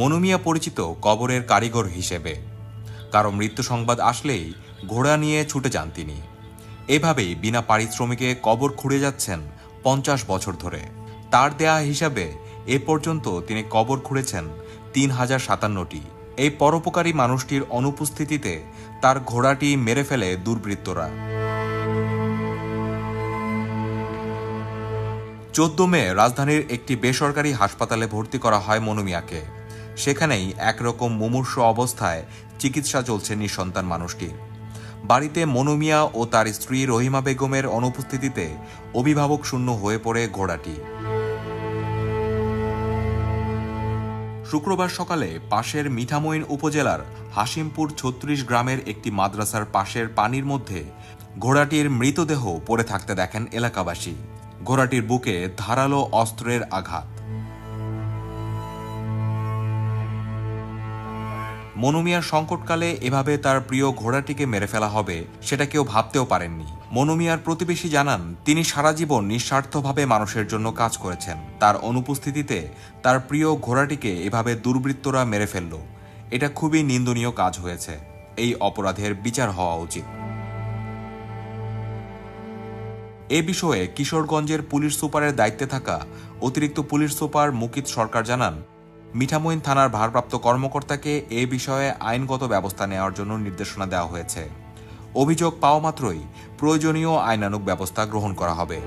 মনু মিয়া পরিচিত কবরের কারিগর হিসেবে। কারো মৃত্যু সংবাদ আসলেই ঘোড়া নিয়ে ছুটে যান তিনি। এভাবেই বিনা পারিশ্রমিকে কবর খুঁড়ে যাচ্ছেন 50 বছর ধরে। তার দেয়া হিসাবে এ পর্যন্ত তিনি কবর খুঁড়েছেন 3057টি। এই পরোপকারী মানুষটির অনুপস্থিতিতে তার ঘোড়াটি মেরে ফেলে দুর্বৃত্তরা। 14 মে রাজধানীর একটি বেসরকারি হাসপাতালে ভর্তি করা হয় মনু মিয়াকে। সেখানেই একরকম মুমূর্ষু অবস্থায় চিকিৎসা চলছে নিঃসন্তান মানুষটির। বাড়িতে মনু মিয়া ও তার স্ত্রী রহিমা বেগমের অনুপস্থিতিতে অভিভাবক শূন্য হয়ে পড়ে ঘোড়াটি। শুক্রবার সকালে পাশের মিঠামইন উপজেলার হাশিমপুর 36 গ্রামের একটি মাদ্রাসার পাশের পানির মধ্যে ঘোড়াটির মৃতদেহ পড়ে থাকতে দেখেন এলাকাবাসী। ঘোড়াটির বুকে ধারালো অস্ত্রের আঘাত। মনু মিয়ার সংকটকালে এভাবে তার প্রিয় ঘোড়াটিকে মেরে ফেলা হবে সেটা কেউ ভাবতেও পারেননি। মনু মিয়ার প্রতিবেশী জানান, তিনি সারা জীবন নিঃস্বার্থভাবে মানুষের জন্য কাজ করেছেন। তার অনুপস্থিতিতে তার প্রিয় ঘোড়াটিকে এভাবে দুর্বৃত্তরা মেরে ফেলল। এটা খুবই নিন্দনীয় কাজ হয়েছে। এই অপরাধের বিচার হওয়া উচিত। এ বিষয়ে কিশোরগঞ্জের পুলিশ সুপারের দায়িত্বে থাকা অতিরিক্ত পুলিশ সুপার মুকিত সরকার জানান, মিঠামইন থানার ভারপ্রাপ্ত কর্মকর্তাকে এ বিষয়ে আইনগত ব্যবস্থা নেওয়ার জন্য নির্দেশনা দেওয়া হয়েছে। অভিযোগ পাওয়া মাত্রই প্রয়োজনীয় আইনানুগ ব্যবস্থা গ্রহণ করা হবে।